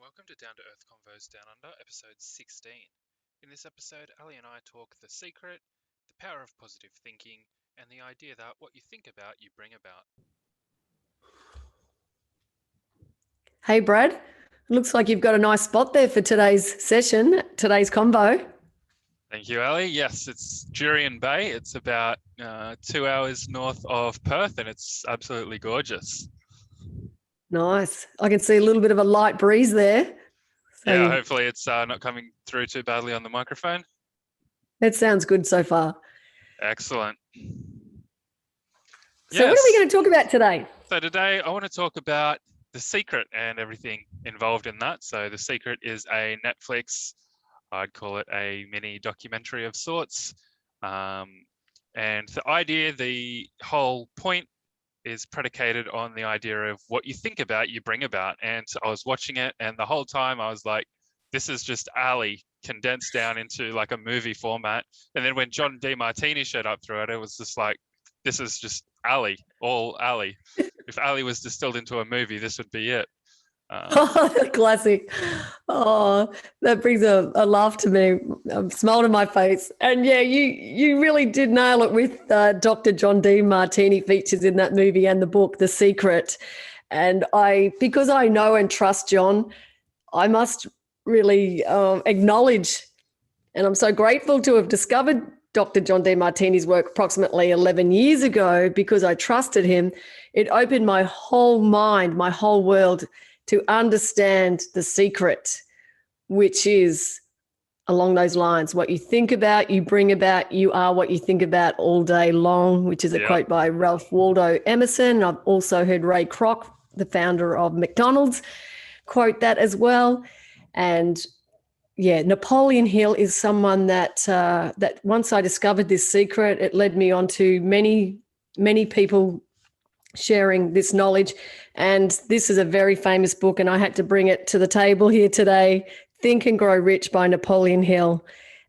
welcome to Down to Earth Convos Down Under, episode 16. In this episode, Ali and I talk the secret, the power of positive thinking, and the idea that what you think about, you bring about. Hey, Brad. Looks like you've got a nice spot there for today's session, today's convo. Thank you, Ali. Yes, it's Jurien Bay. It's about 2 hours north of Perth, and it's absolutely gorgeous. Nice. I can see a little bit of a light breeze there. Yeah, hopefully it's not coming through too badly on the microphone. It sounds good so far. Excellent. So what are we going to talk about today? So today I want to talk about The Secret and everything involved in that. So The Secret is a Netflix, I'd call it a mini documentary of sorts. And the whole point is predicated on the idea of what you think about, you bring about. And I was watching it, and the whole time I was like, this is just Ali condensed down into like a movie format. And then when John Demartini showed up through it, it was just like, this is just Ali, all Ali. If Ali was distilled into a movie, this would be it. Classic. Oh, that brings a laugh to me, a smile to my face. And yeah, you really did nail it with Dr. John Demartini features in that movie and the book, The Secret. And because I know and trust John, I must really acknowledge, and I'm so grateful to have discovered Dr. John Demartini's work approximately 11 years ago because I trusted him. It opened my whole mind, my whole world to understand the secret, which is along those lines. What you think about, you bring about, you are what you think about all day long, which is a quote by Ralph Waldo Emerson. I've also heard Ray Kroc, the founder of McDonald's, quote that as well. And yeah, Napoleon Hill is someone that once I discovered this secret, it led me on to many, many people sharing this knowledge. And this is a very famous book, and I had to bring it to the table here today, Think and Grow Rich by Napoleon Hill.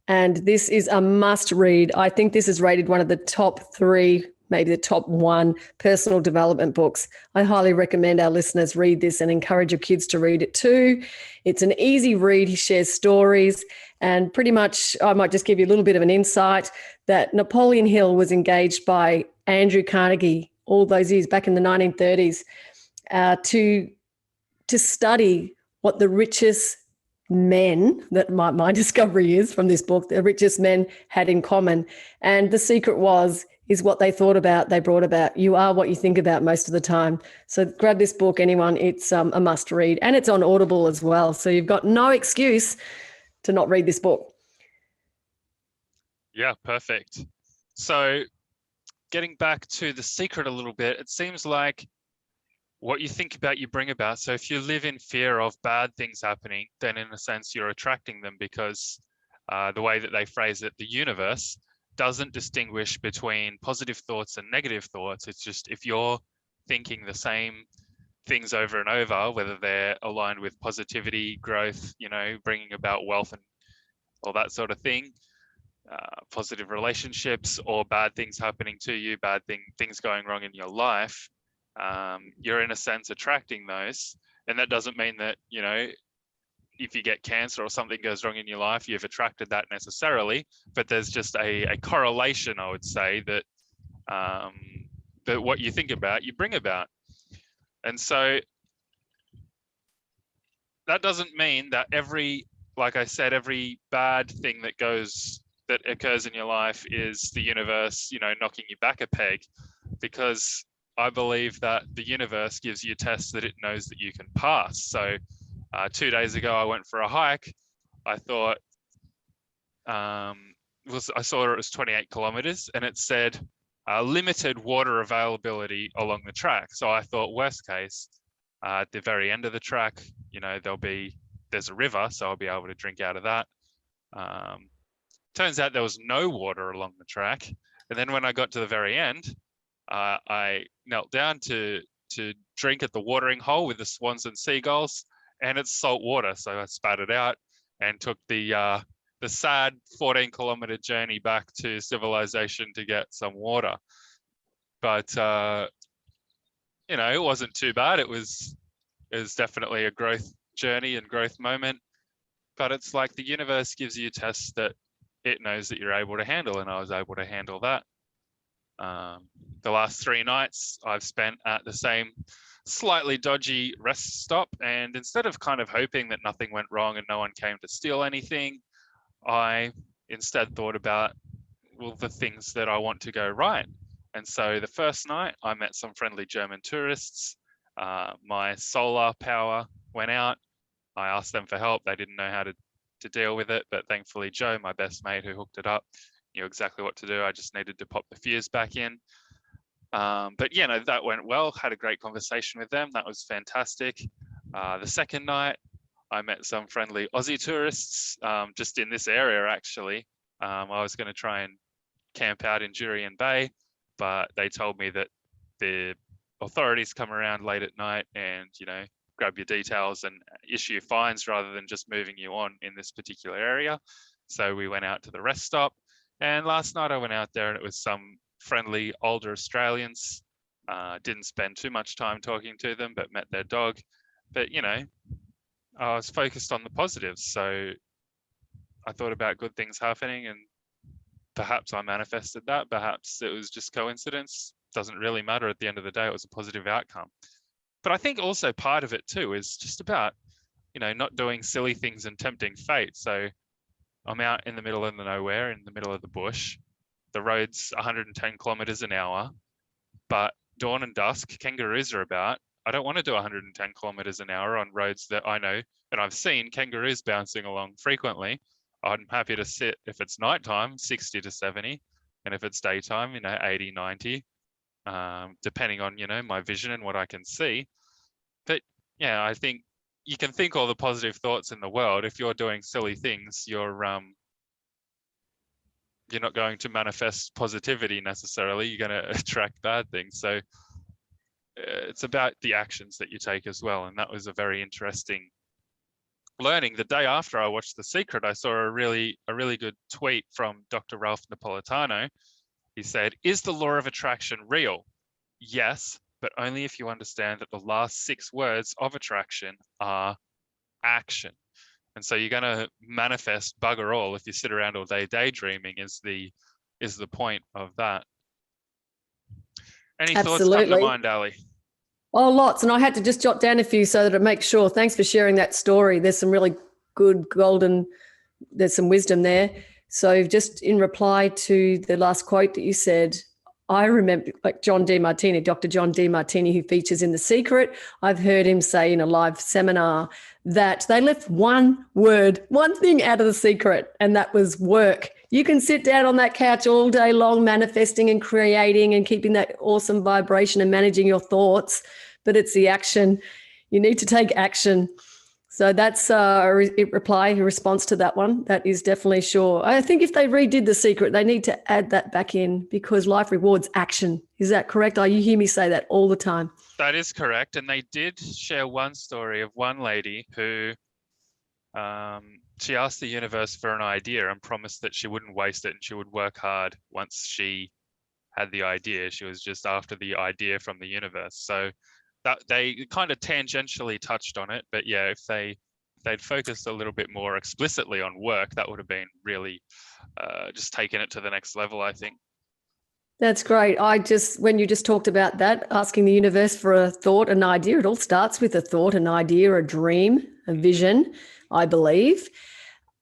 And this is a must read. I think this is rated one of the top 3, maybe the top 1 personal development books. I highly recommend our listeners read this and encourage your kids to read it too. It's an easy read. He shares stories, and pretty much I might just give you a little bit of an insight that Napoleon Hill was engaged by Andrew Carnegie all those years back in the 1930s to study what the richest men, that my discovery is from this book, the richest men had in common. And the secret is what they thought about, they brought about. You are what you think about most of the time. So grab this book, anyone. It's a must read, and it's on Audible as well. So you've got no excuse to not read this book. Yeah, perfect. So getting back to The Secret a little bit, it seems like what you think about, you bring about. So if you live in fear of bad things happening, then in a sense, you're attracting them because the way that they phrase it, the universe doesn't distinguish between positive thoughts and negative thoughts. It's just if you're thinking the same things over and over, whether they're aligned with positivity, growth, bringing about wealth and all that sort of thing, positive relationships or bad things happening to you, things going wrong in your life, you're in a sense attracting those. And that doesn't mean that, if you get cancer or something goes wrong in your life, you've attracted that necessarily, but there's just a correlation, I would say, that that what you think about, you bring about. And so that doesn't mean that every bad thing that occurs in your life is the universe, knocking you back a peg, because I believe that the universe gives you tests that it knows that you can pass. So 2 days ago, I went for a hike. I thought, I saw it was 28 kilometers, and it said limited water availability along the track. So I thought, worst case, at the very end of the track, there's a river, so I'll be able to drink out of that. Turns out there was no water along the track. And then when I got to the very end, I knelt down to drink at the watering hole with the swans and seagulls, and it's salt water. So I spat it out and took the sad 14-kilometer journey back to civilization to get some water. But it wasn't too bad. It was definitely a growth journey and growth moment. But it's like the universe gives you tests that it knows that you're able to handle, and I was able to handle that. The last 3 nights I've spent at the same slightly dodgy rest stop, and instead of kind of hoping that nothing went wrong and no one came to steal anything, I instead thought about, well, the things that I want to go right. And so the first night I met some friendly German tourists. My solar power went out. I asked them for help. They didn't know how to deal with it, but thankfully Joe, my best mate who hooked it up, knew exactly what to do. I just needed to pop the fuse back in. But yeah, no, that went well. Had a great conversation with them. That was fantastic. The second night, I met some friendly Aussie tourists just in this area, actually. I was going to try and camp out in Jurien Bay, but they told me that the authorities come around late at night and, you know, grab your details and issue fines rather than just moving you on in this particular area. So we went out to the rest stop. And last night I went out there and it was some friendly older Australians. Didn't spend too much time talking to them, but met their dog. But, you know, I was focused on the positives. So I thought about good things happening, and perhaps I manifested that. Perhaps it was just coincidence. Doesn't really matter at the end of the day. It was a positive outcome. But I think also part of it too is just about, you know, not doing silly things and tempting fate. So I'm out in the middle of the nowhere, in the middle of the bush. The road's 110 kilometers an hour, but dawn and dusk, kangaroos are about. I don't want to do 110 kilometers an hour on roads that I know and I've seen kangaroos bouncing along frequently. I'm happy to sit if it's nighttime, 60 to 70, and if it's daytime, you know, 80, 90, depending on, you know, my vision and what I can see. But yeah, I think you can think all the positive thoughts in the world. If you're doing silly things, you're not going to manifest positivity necessarily. You're going to attract bad things. So it's about the actions that you take as well. And that was a very interesting learning. The day after I watched The Secret, I saw a really good tweet from Dr. Ralph Napolitano. He said, "Is the law of attraction real? Yes, but only if you understand that the last 6 words of attraction are action." And so you're going to manifest bugger all if you sit around all day daydreaming is the point of that. Any thoughts come to mind, Ali? Oh, lots. And I had to just jot down a few so that it makes sure. Thanks for sharing that story. There's some really good there's some wisdom there. So just in reply to the last quote that you said, I remember like John Demartini, Dr. John Demartini, who features in The Secret. I've heard him say in a live seminar that they left one thing out of The Secret, and that was work. You can sit down on that couch all day long, manifesting and creating and keeping that awesome vibration and managing your thoughts, but it's the action. You need to take action. So that's a response to that one. That is definitely sure. I think if they redid The Secret, they need to add that back in because life rewards action. Is that correct? You hear me say that all the time. That is correct. And they did share one story of one lady who she asked the universe for an idea and promised that she wouldn't waste it and she would work hard once she had the idea. She was just after the idea from the universe. So that they kind of tangentially touched on it, but yeah, if they'd focused a little bit more explicitly on work, that would have been really just taken it to the next level, I think. That's great. When you just talked about that, asking the universe for a thought, an idea, it all starts with a thought, an idea, a dream, a vision, I believe.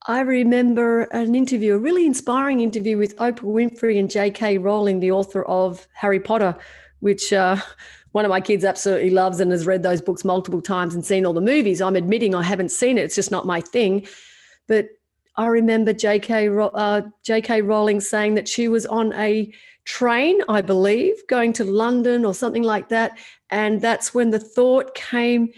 I remember an interview, a really inspiring interview with Oprah Winfrey and J.K. Rowling, the author of Harry Potter, which one of my kids absolutely loves and has read those books multiple times and seen all the movies. I'm admitting I haven't seen it. It's just not my thing. But I remember J.K. Rowling saying that she was on a train, I believe, going to London or something like that. And that's when the thought came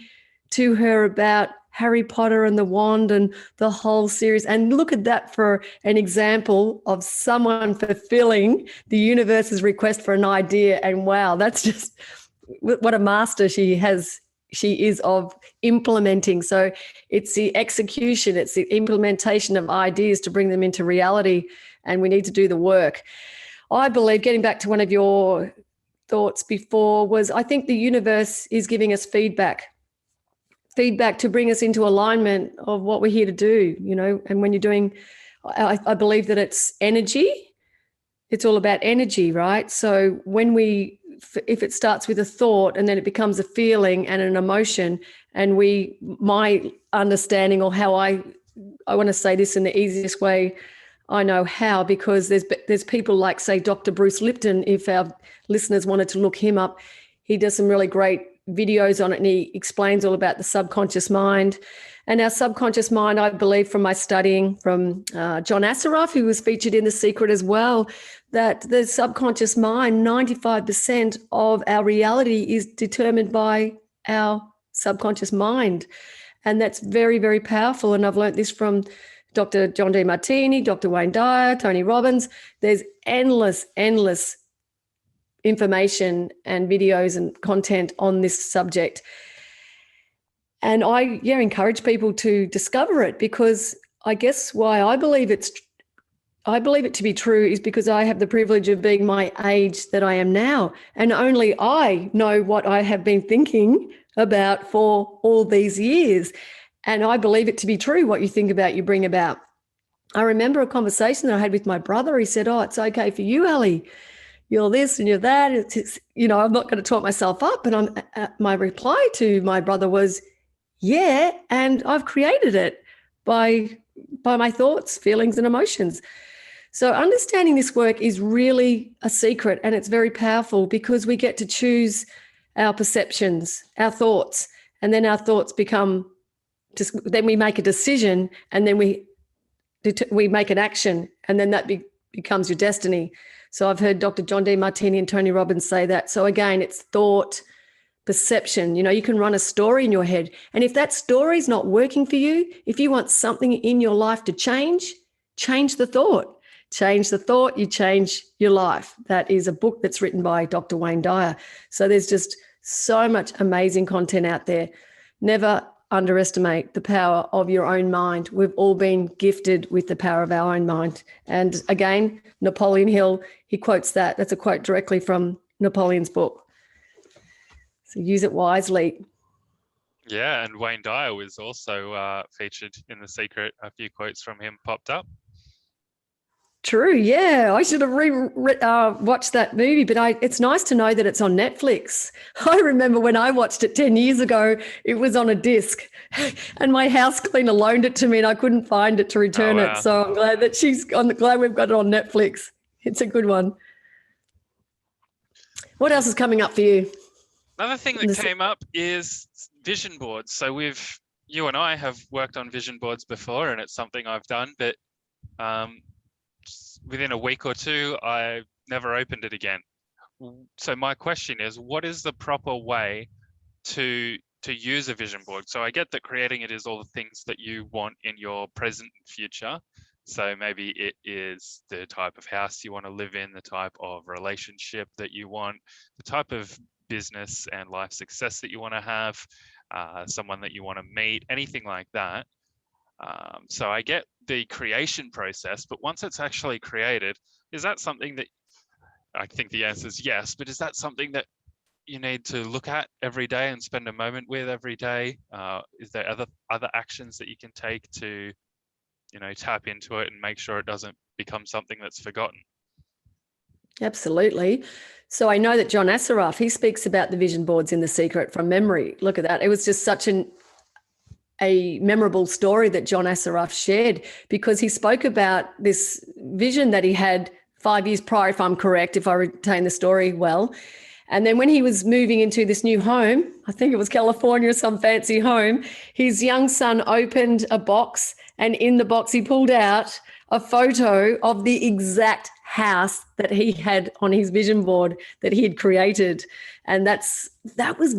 to her about Harry Potter and the wand and the whole series. And look at that for an example of someone fulfilling the universe's request for an idea. And wow, that's just what a master she is of implementing. So it's the execution, it's the implementation of ideas to bring them into reality. And we need to do the work. I believe, getting back to one of your thoughts before, was I think the universe is giving us feedback feedback to bring us into alignment of what we're here to do, and when you're doing, I believe that it's energy. It's all about energy, right? So if it starts with a thought and then it becomes a feeling and an emotion, and my understanding, or how I want to say this in the easiest way I know how, because there's people like, say, Dr. Bruce Lipton. If our listeners wanted to look him up, he does some really great videos on it, and he explains all about the subconscious mind. And our subconscious mind, I believe from my studying from John Assaraf, who was featured in The Secret as well, that the subconscious mind, 95% of our reality is determined by our subconscious mind. And that's very, very powerful. And I've learned this from Dr. John Demartini, Dr. Wayne Dyer, Tony Robbins. There's endless information and videos and content on this subject. And I encourage people to discover it, because I guess why I believe it to be true is because I have the privilege of being my age that I am now. And only I know what I have been thinking about for all these years. And I believe it to be true. What you think about, you bring about. I remember a conversation that I had with my brother. He said, "Oh, it's okay for you, Ellie. You're this and you're that. I'm not going to talk myself up." And my reply to my brother was, "Yeah, and I've created it by my thoughts, feelings, and emotions." So understanding this work is really a secret, and it's very powerful, because we get to choose our perceptions, our thoughts, and then our thoughts become then we make a decision, and then we make an action, and then that becomes your destiny. So I've heard Dr. John Demartini and Tony Robbins say that. So again, it's thought, perception. You can run a story in your head, and if that story is not working for you, if you want something in your life to change the thought. Change the thought, you change your life. That is a book that's written by Dr. Wayne Dyer. So there's just so much amazing content out there. Never underestimate the power of your own mind. We've all been gifted with the power of our own mind. And again, Napoleon Hill, he quotes that. That's a quote directly from Napoleon's book. So use it wisely. Yeah, and Wayne Dyer was also featured in The Secret. A few quotes from him popped up. True, yeah. I should have watched that movie, but it's nice to know that it's on Netflix. I remember when I watched it 10 years ago, it was on a disc, and my house cleaner loaned it to me, and I couldn't find it to return it. So I'm glad that glad we've got it on Netflix. It's a good one. What else is coming up for you? Another thing that came up is vision boards. So you and I have worked on vision boards before, and it's something I've done, but within a week or two, I never opened it again. So my question is, what is the proper way to use a vision board? So I get that creating it is all the things that you want in your present and future. So maybe it is the type of house you want to live in, the type of relationship that you want, the type of business and life success that you want to have, someone that you want to meet, anything like that. So I get the creation process, but once it's actually created, is that something that, I think the answer is yes, but is that something that you need to look at every day and spend a moment with every day? Is there other actions that you can take to, tap into it and make sure it doesn't become something that's forgotten? Absolutely. So I know that John Assaraf, he speaks about the vision boards in The Secret from memory. Look at that. It was just such a memorable story that John Assaraf shared, because he spoke about this vision that he had 5 years prior, if I'm correct, if I retain the story well. And then when he was moving into this new home, I think it was California, some fancy home, his young son opened a box, and in the box he pulled out a photo of the exact house that he had on his vision board that he had created. And that was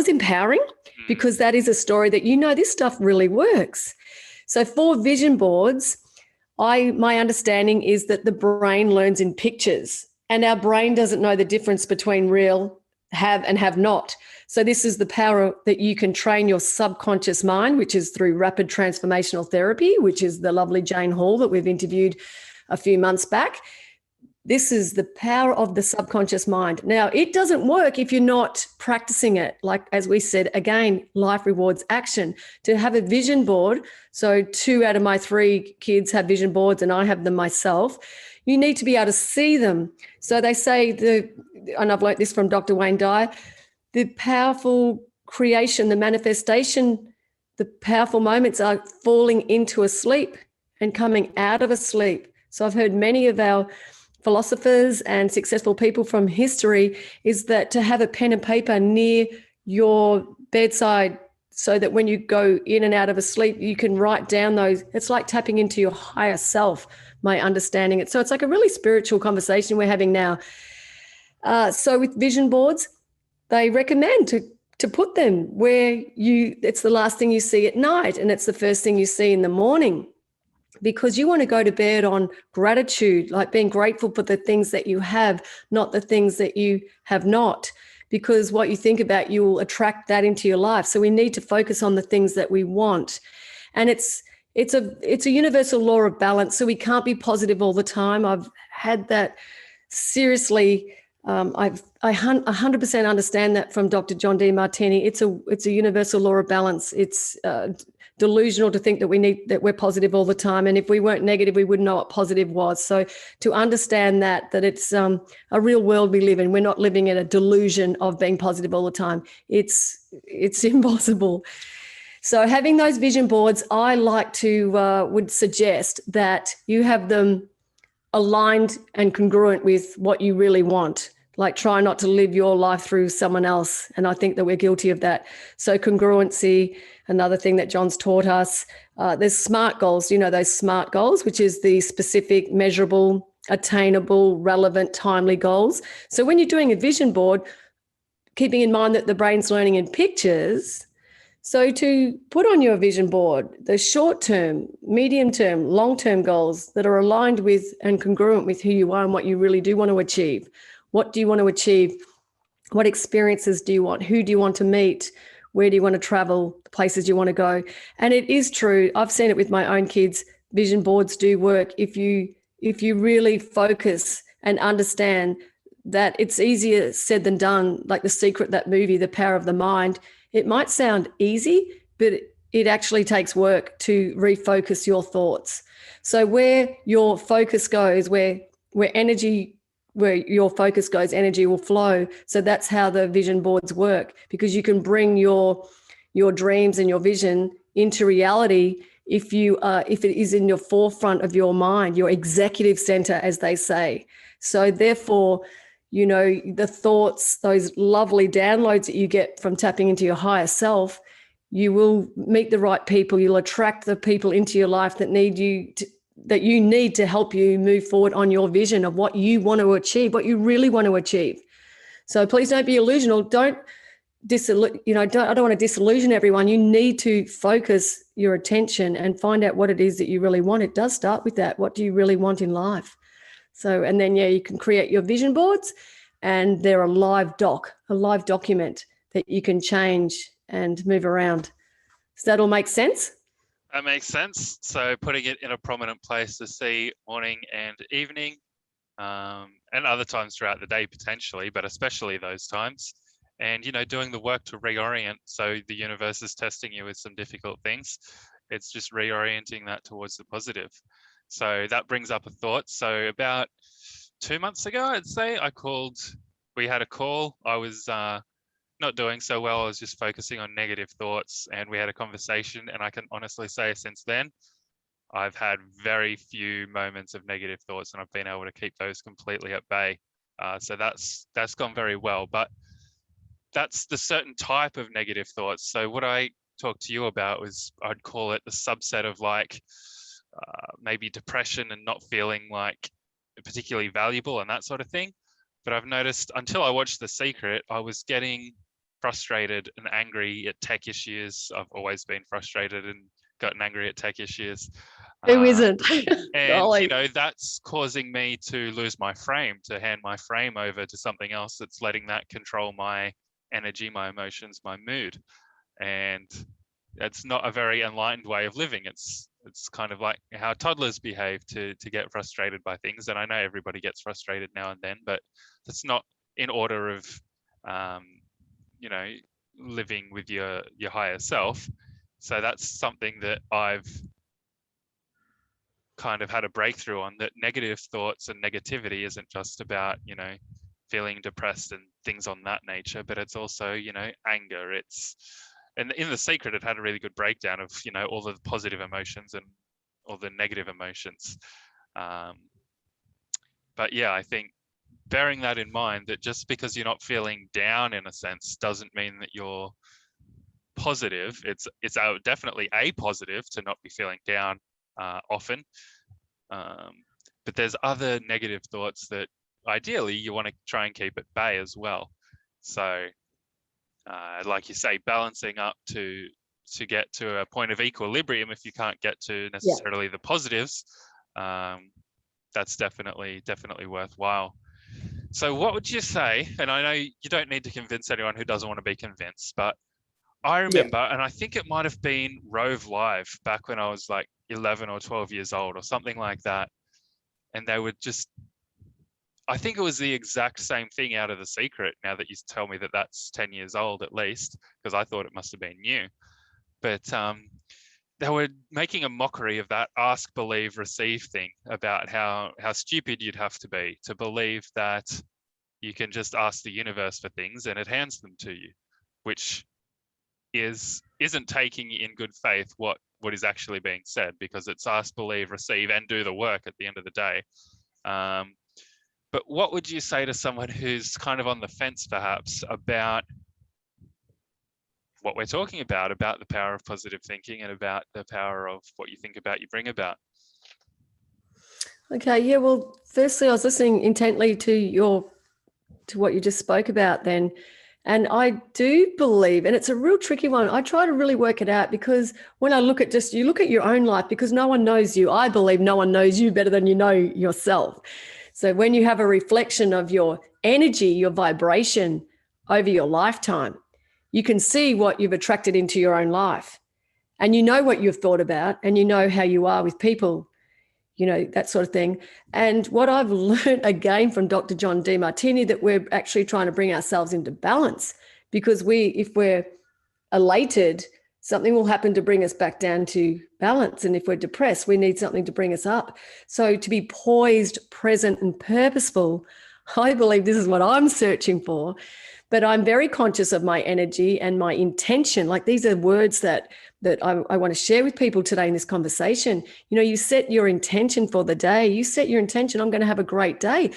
empowering, because that is a story that, this stuff really works. So for vision boards, my understanding is that the brain learns in pictures, and our brain doesn't know the difference between real, have and have not. So this is the power that you can train your subconscious mind, which is through rapid transformational therapy, which is the lovely Jane Hall that we've interviewed a few months back. This is the power of the subconscious mind. Now, it doesn't work if you're not practicing it. Like, as we said, again, life rewards action. To have a vision board, so 2 out of my 3 kids have vision boards and I have them myself, you need to be able to see them. So they say, and I've learned this from Dr. Wayne Dyer, the powerful creation, the manifestation, the powerful moments are falling into a sleep and coming out of a sleep. So I've heard many of our philosophers and successful people from history is that to have a pen and paper near your bedside so that when you go in and out of a sleep, you can write down those. It's like tapping into your higher self, my understanding it. So it's like a really spiritual conversation we're having now. So with vision boards, they recommend to put them where it's the last thing you see at night and it's the first thing you see in the morning, because you want to go to bed on gratitude, like being grateful for the things that you have, not the things that you have not, because what you think about, you will attract that into your life. So we need to focus on the things that we want. And it's a universal law of balance. So we can't be positive all the time. I've had that seriously. I 100% understand that from Dr. John Demartini. It's a universal law of balance. It's delusional to think that we're positive all the time. And if we weren't negative, we wouldn't know what positive was. So to understand that it's a real world we live in. We're not living in a delusion of being positive all the time. It's impossible. So having those vision boards, I would suggest that you have them aligned and congruent with what you really want. Like, try not to live your life through someone else. And I think that we're guilty of that. So congruency, another thing that John's taught us. There's SMART goals, those SMART goals, which is the specific, measurable, attainable, relevant, timely goals. So when you're doing a vision board, keeping in mind that the brain's learning in pictures, so to put on your vision board the short-term, medium-term, long-term goals that are aligned with and congruent with who you are and what you really do want to achieve. What do you want to achieve? What experiences do you want? Who do you want to meet? Where do you want to travel? The places you want to go? And it is true. I've seen it with my own kids. Vision boards do work if you really focus and understand that it's easier said than done. Like The Secret, that movie, The Power of the Mind. It might sound easy, but it actually takes work to refocus your thoughts. So where your focus goes, where your focus goes, energy will flow. So that's how the vision boards work, because you can bring your dreams and your vision into reality if it is in your forefront of your mind, your executive center, as they say. So therefore, the thoughts, those lovely downloads that you get from tapping into your higher self, you will meet the right people. You'll attract the people into your life that you need to help you move forward on your vision of what you want to achieve, what you really want to achieve. So please don't be illusional. I don't want to disillusion everyone. You need to focus your attention and find out what it is that you really want. It does start with that. What do you really want in life? So, and then, you can create your vision boards, and they're a live document that you can change and move around. Does that all make sense? That makes sense. So putting it in a prominent place to see morning and evening, and other times throughout the day potentially, but especially those times. And, doing the work to reorient. So the universe is testing you with some difficult things. It's just reorienting that towards the positive. So that brings up a thought. So about 2 months ago, I'd say, we had a call. I was not doing so well. I was just focusing on negative thoughts, and we had a conversation. And I can honestly say since then, I've had very few moments of negative thoughts, and I've been able to keep those completely at bay. So that's gone very well. But that's the certain type of negative thoughts. So what I talked to you about was, I'd call it the subset of maybe depression and not feeling like particularly valuable and that sort of thing. But I've noticed, until I watched The Secret, I was getting frustrated and angry at tech issues. I've always been frustrated and gotten angry at tech issues. Who isn't? And, that's causing me to lose my frame, to hand my frame over to something else that's letting that control my energy, my emotions, my mood. And it's not a very enlightened way of living. It's It's kind of like how toddlers behave to get frustrated by things. And I know everybody gets frustrated now and then, but that's not in order of, you know, living with your higher self. So that's something that I've kind of had a breakthrough on, that negative thoughts and negativity isn't just about, you know, feeling depressed and things on that nature, but it's also, you know, anger. And in The Secret, it had a really good breakdown of, you know, all the positive emotions and all the negative emotions. But yeah, I think bearing that in mind, that just because you're not feeling down in a sense doesn't mean that you're positive. It's definitely a positive to not be feeling down often. But there's other negative thoughts that ideally you want to try and keep at bay as well. So like you say, balancing up to get to a point of equilibrium, if you can't get to necessarily the positives, that's definitely worthwhile. So what would you say, and I know you don't need to convince anyone who doesn't want to be convinced, but I remember, and I think it might have been Rove Live back when I was like 11 or 12 years old or something like that. And they would just, I think it was the exact same thing out of The Secret, now that you tell me that that's 10 years old at least, because I thought it must have been new. But they were making a mockery of that ask, believe, receive thing, about how stupid you'd have to be to believe that you can just ask the universe for things and it hands them to you, which isn't taking in good faith what is actually being said, because it's ask, believe, receive, and do the work at the end of the day. But what would you say to someone who's kind of on the fence perhaps about what we're talking about the power of positive thinking and about the power of what you think about, you bring about? Okay, yeah, well, firstly, I was listening intently to what you just spoke about then. And I do believe, and it's a real tricky one, I try to really work it out, because when I look at you look at your own life, because no one knows you. I believe no one knows you better than you know yourself. So when you have a reflection of your energy, your vibration over your lifetime, you can see what you've attracted into your own life. And you know what you've thought about, and you know how you are with people, you know, that sort of thing. And what I've learned again from Dr. John Demartini, that we're actually trying to bring ourselves into balance, because if we're elated, something will happen to bring us back down to balance. And if we're depressed, we need something to bring us up. So to be poised, present, and purposeful, I believe this is what I'm searching for. But I'm very conscious of my energy and my intention. Like, these are words that I want to share with people today in this conversation. You know, you set your intention for the day. You set your intention, I'm going to have a great day.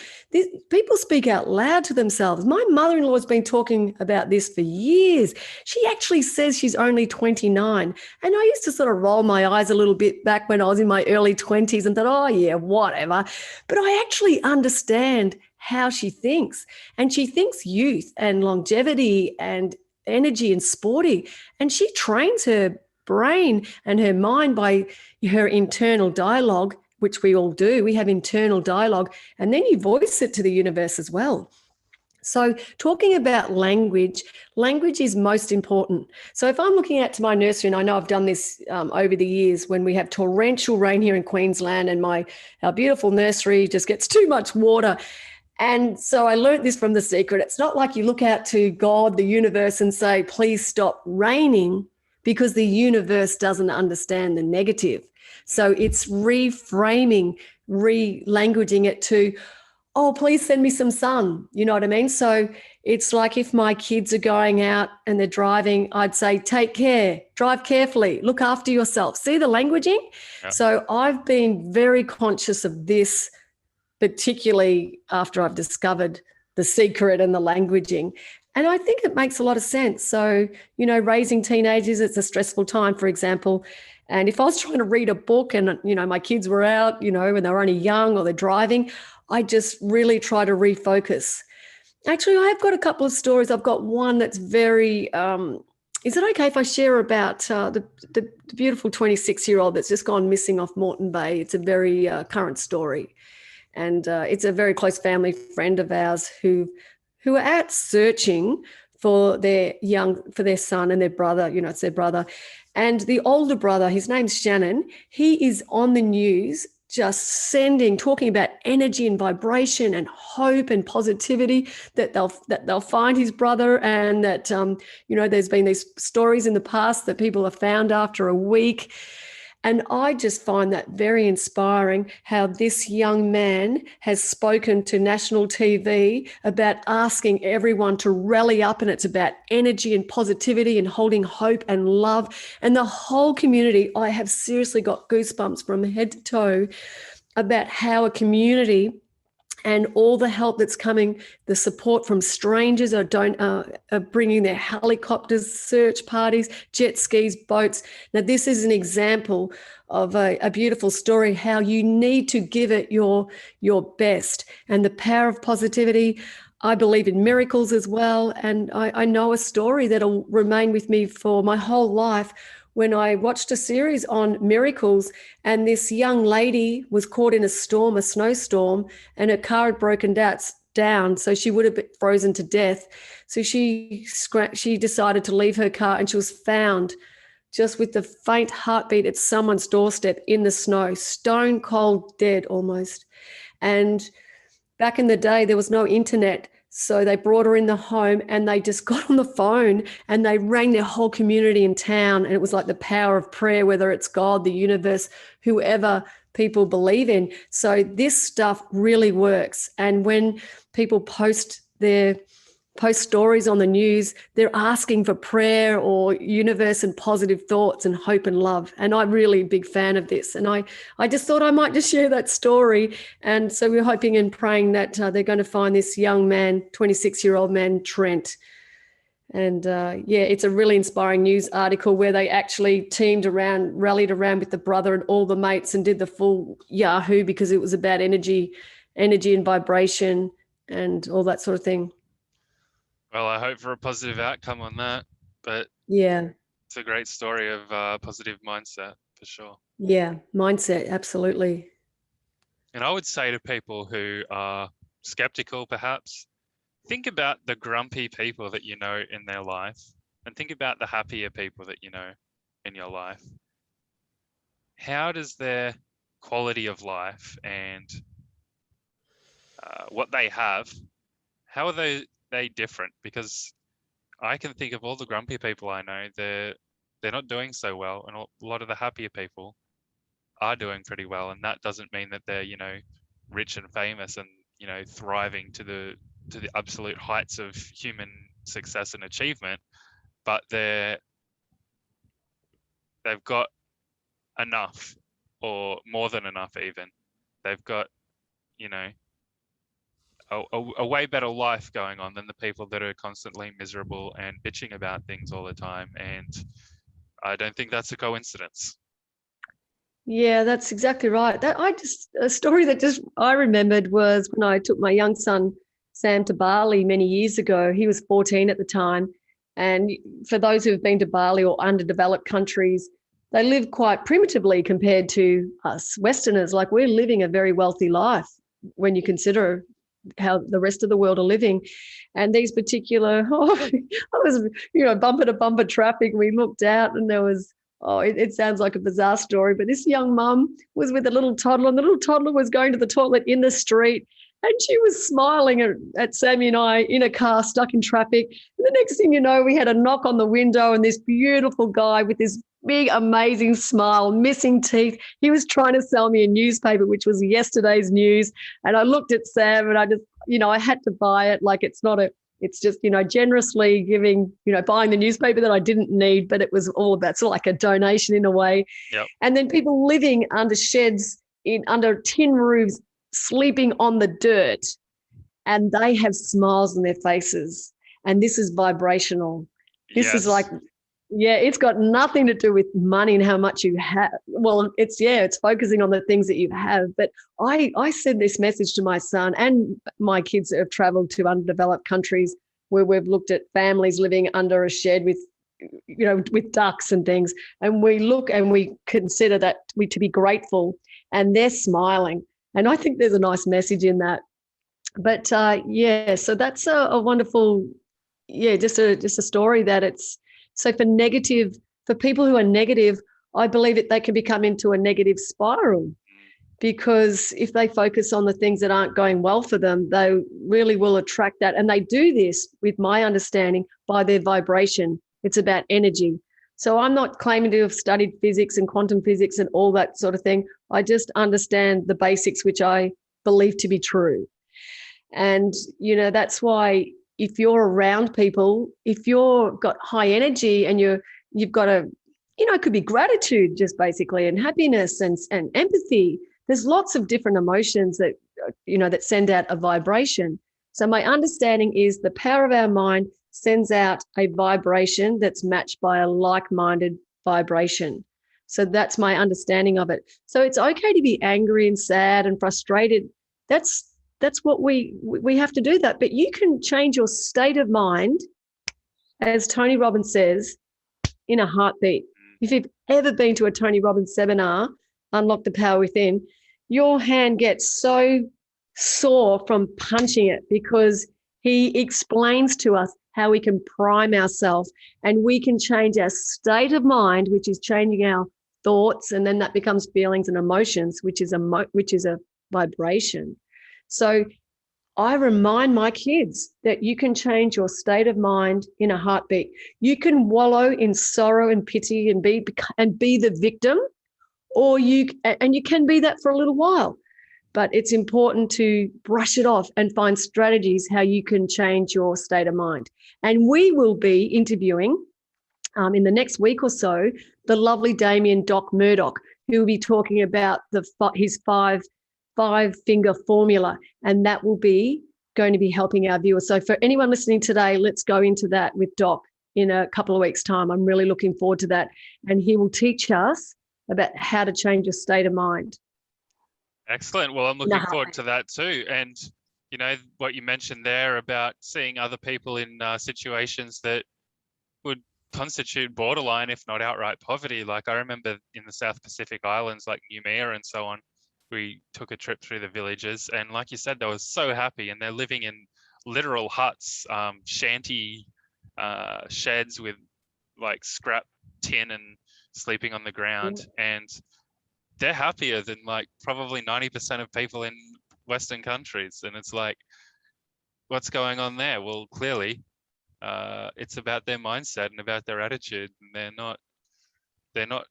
People speak out loud to themselves. My mother-in-law has been talking about this for years. She actually says she's only 29. And I used to sort of roll my eyes a little bit back when I was in my early 20s and thought, oh yeah, whatever. But I actually understand how she thinks. And she thinks youth and longevity and energy and sporty. And she trains her brain and her mind by her internal dialogue, which we all do. We have internal dialogue, and then you voice it to the universe as well. So talking about language is most important. So if I'm looking out to my nursery, and I know I've done this over the years, when we have torrential rain here in Queensland and our beautiful nursery just gets too much water. And so I learned this from The Secret. It's not like you look out to God, the universe, and say, please stop raining, because the universe doesn't understand the negative. So it's reframing, re-languaging it to, oh, please send me some sun. You know what I mean? So it's like, if my kids are going out and they're driving, I'd say, take care, drive carefully, look after yourself. See the languaging? Yeah. So I've been very conscious of this, particularly after I've discovered The Secret and the languaging. And I think it makes a lot of sense. So, you know, raising teenagers, it's a stressful time, for example. And if I was trying to read a book and, you know, my kids were out, you know, when they were only young or they're driving, I just really try to refocus. Actually, I've got a couple of stories. I've got one that's very, is it okay if I share about the beautiful 26-year-old that's just gone missing off Moreton Bay? It's a very current story. And it's a very close family friend of ours who are out searching for their son and their brother. You know, it's their brother. And the older brother, his name's Shannon, he is on the news just talking about energy and vibration and hope and positivity, that they'll find his brother, and that there's been these stories in the past that people are found after a week. And I just find that very inspiring, how this young man has spoken to national TV about asking everyone to rally up, and it's about energy and positivity and holding hope and love. And the whole community, I have seriously got goosebumps from head to toe about how a community and all the help that's coming, the support from strangers are bringing their helicopters, search parties, jet skis, boats. Now, this is an example of a beautiful story, how you need to give it your best, and the power of positivity. I believe in miracles as well. And I know a story that'll remain with me for my whole life, when I watched a series on miracles, and this young lady was caught in a snowstorm, and her car had broken down, so she would have been frozen to death. So she decided to leave her car, and she was found just with the faint heartbeat at someone's doorstep in the snow, stone cold dead almost. And back in the day, there was no internet. So they brought her in the home, and they just got on the phone and they rang their whole community in town. And it was like the power of prayer, whether it's God, the universe, whoever people believe in. So this stuff really works. And when people post stories on the news, they're asking for prayer or universe and positive thoughts and hope and love. And I'm really a big fan of this. And I just thought I might just share that story. And so we're hoping and praying that they're going to find this young man, 26-year-old man, Trent. And it's a really inspiring news article where they actually rallied around with the brother and all the mates and did the full Yahoo, because it was about energy and vibration and all that sort of thing. Well, I hope for a positive outcome on that, but yeah, it's a great story of positive mindset for sure. Yeah, mindset, absolutely. And I would say to people who are skeptical, perhaps, think about the grumpy people that you know in their life, and think about the happier people that you know in your life. How does their quality of life and what they have, how are they different? Because I can think of all the grumpy people I know, they're not doing so well, and a lot of the happier people are doing pretty well. And that doesn't mean that they're, rich and famous and, thriving to the absolute heights of human success and achievement, but they've got enough, or more than enough even. They've got, a way better life going on than the people that are constantly miserable and bitching about things all the time. And I don't think that's a coincidence. Yeah, that's exactly right. A story that I remembered was when I took my young son Sam to Bali many years ago. He was 14 at the time, and for those who've been to Bali or underdeveloped countries, they live quite primitively compared to us Westerners. Like, we're living a very wealthy life when you consider how the rest of the world are living. And these particular, I was, bumper to bumper traffic. We looked out and there was, it sounds like a bizarre story, but this young mum was with a little toddler, and the little toddler was going to the toilet in the street, and she was smiling at Sammy and I in a car stuck in traffic. And the next thing you know, we had a knock on the window, and this beautiful guy with this big, amazing smile, missing teeth, he was trying to sell me a newspaper, which was yesterday's news. And I looked at Sam and I just, I had to buy it. Like, it's just, generously giving, buying the newspaper that I didn't need, but it was all about sort of like a donation in a way. Yep. And then people living under sheds, under tin roofs, sleeping on the dirt, and they have smiles on their faces. And this is vibrational. This is like, it's got nothing to do with money and how much you have. Well, it's focusing on the things that you have. But I send this message to my son and my kids that have traveled to underdeveloped countries where we've looked at families living under a shed with, with ducks and things. And we look and we consider that to be grateful, and they're smiling. And I think there's a nice message in that. But so that's a wonderful, just a story that it's, so for negative for people who are negative, I believe that they can become into a negative spiral, because if they focus on the things that aren't going well for them, they really will attract that. And they do this, with my understanding, by their vibration. It's about energy. So I'm not claiming to have studied physics and quantum physics and all that sort of thing. I just understand the basics, which I believe to be true. And, that's why if you're around people, if you've got high energy and you've got it could be gratitude just basically, and happiness and empathy. There's lots of different emotions that, that send out a vibration. So my understanding is the power of our mind sends out a vibration that's matched by a like-minded vibration. So that's my understanding of it. So it's okay to be angry and sad and frustrated. That's what we have to do that. But you can change your state of mind, as Tony Robbins says, in a heartbeat. If you've ever been to a Tony Robbins seminar, Unlock the Power Within, your hand gets so sore from punching it, because he explains to us how we can prime ourselves and we can change our state of mind, which is changing our thoughts, and then that becomes feelings and emotions, which is a vibration. So I remind my kids that you can change your state of mind in a heartbeat. You can wallow in sorrow and pity and be the victim, or you can be that for a little while. But it's important to brush it off and find strategies how you can change your state of mind. And we will be interviewing in the next week or so the lovely Damien Doc Murdoch, who will be talking about his five-finger formula, and that will be going to be helping our viewers. So for anyone listening today, let's go into that with Doc in a couple of weeks' time. I'm really looking forward to that. And he will teach us about how to change your state of mind. Excellent. Well, I'm looking forward to that too. And, what you mentioned there about seeing other people in situations that would constitute borderline, if not outright poverty. Like I remember in the South Pacific Islands, like Noumea and so on, we took a trip through the villages, and like you said, they were so happy, and they're living in literal huts, shanty sheds with like scrap tin and sleeping on the ground. And they're happier than like probably 90% of people in Western countries. And it's like, what's going on there? Well, clearly it's about their mindset and about their attitude. And they're not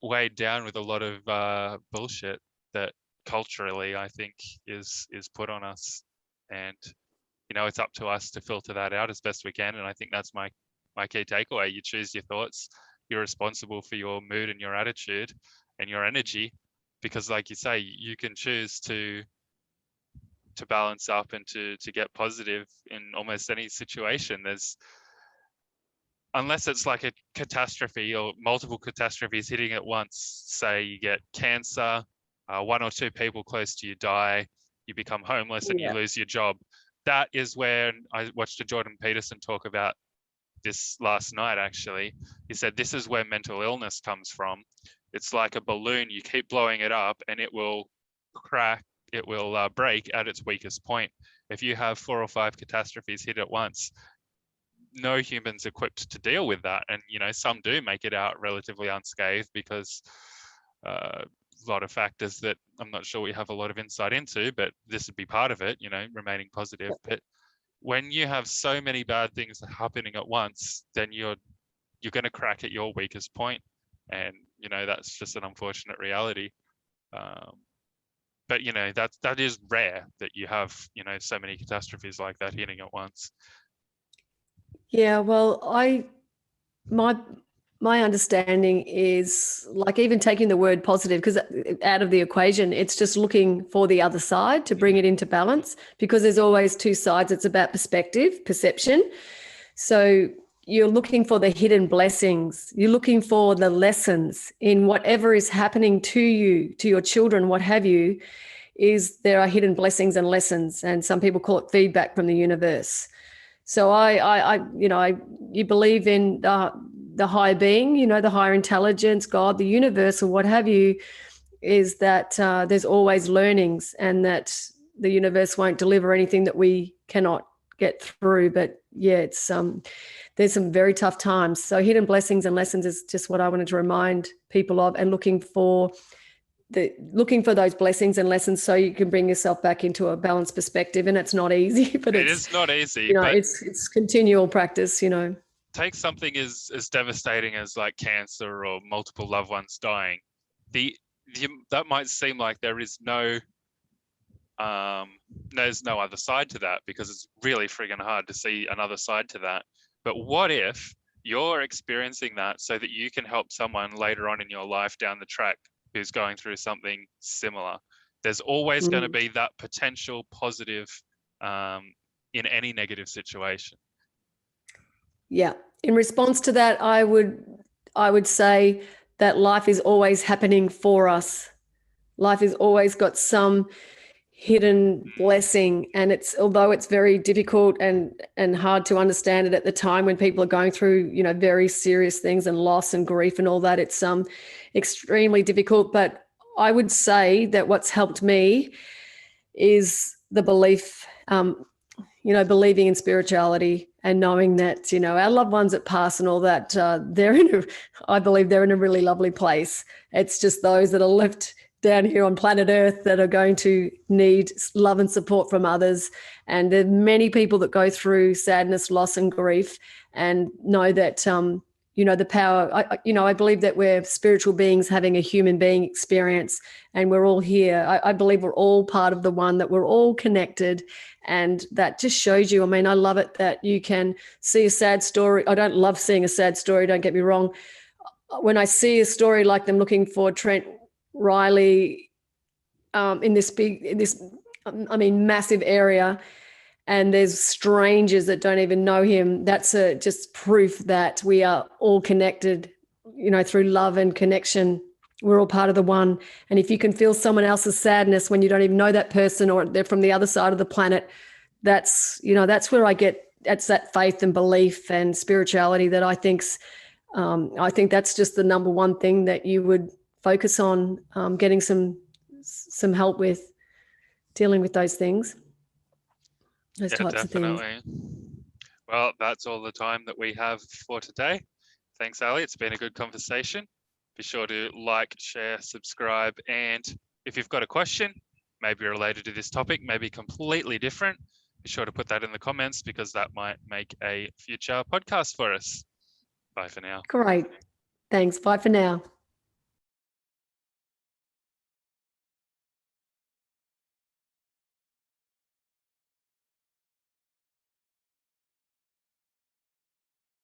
weighed down with a lot of bullshit that culturally I think is put on us. And it's up to us to filter that out as best we can. And I think that's my key takeaway. You choose your thoughts, you're responsible for your mood and your attitude and your energy, because like you say, you can choose to balance up and to get positive in almost any situation. Unless it's like a catastrophe or multiple catastrophes hitting at once, say you get cancer, one or two people close to you die, you become homeless and you lose your job. That is where I watched a Jordan Peterson talk about this last night, actually. He said, this is where mental illness comes from. It's like a balloon, you keep blowing it up and it will crack, it will break at its weakest point. If you have 4 or 5 catastrophes hit at once, no human's equipped to deal with that. And, some do make it out relatively unscathed because a lot of factors that I'm not sure we have a lot of insight into, but this would be part of it, remaining positive. But when you have so many bad things happening at once, then you're going to crack at your weakest point. And, that's just an unfortunate reality. But, that is rare that you have, so many catastrophes like that hitting at once. Yeah, well, my understanding is, like, even taking the word positive because out of the equation, it's just looking for the other side to bring it into balance, because there's always two sides. It's about perspective, perception. So you're looking for the hidden blessings. You're looking for the lessons in whatever is happening to you, to your children, what have you. There are hidden blessings and lessons, and some people call it feedback from the universe. So you believe in the higher being, the higher intelligence, God, the universe, or what have you, is that there's always learnings, and that the universe won't deliver anything that we cannot get through. But yeah, it's there's some very tough times. So hidden blessings and lessons is just what I wanted to remind people of, and looking for those blessings and lessons so you can bring yourself back into a balanced perspective. And it's not easy, but it is not easy. You know, but it's continual practice, you know. Take something as devastating as like cancer or multiple loved ones dying. That might seem like there's no other side to that, because it's really friggin' hard to see another side to that. But what if you're experiencing that so that you can help someone later on in your life down the track who's going through something similar? There's always going to be that potential positive in any negative situation. Yeah. In response to that, I would say that life is always happening for us. Life has always got some hidden blessing, and although it's very difficult and hard to understand it at the time when people are going through, you know, very serious things and loss and grief and all that, it's extremely difficult. But I would say that what's helped me is the belief, believing in spirituality and knowing that, you know, our loved ones that pass and all that, I believe they're in a really lovely place. It's just those that are left down here on planet Earth that are going to need love and support from others. And there are many people that go through sadness, loss, and grief, and know that, the power. I believe that we're spiritual beings having a human being experience, and we're all here. I believe we're all part of the one, that we're all connected, and that just shows you. I mean, I love it that you can see a sad story. I don't love seeing a sad story, don't get me wrong. When I see a story like them looking for Trent Riley in this massive area, and there's strangers that don't even know him, that's just proof that we are all connected, you know, through love and connection. We're all part of the one. And if you can feel someone else's sadness when you don't even know that person, or they're from the other side of the planet, that's where I get, that's that faith and belief and spirituality that I think that's just the number one thing that you would focus on, getting some help with dealing with those things, those types of things. Well, that's all the time that we have for today. Thanks, Ali. It's been a good conversation. Be sure to like, share, subscribe, and if you've got a question, maybe related to this topic, maybe completely different, be sure to put that in the comments, because that might make a future podcast for us. Bye for now. Great. Thanks. Bye for now.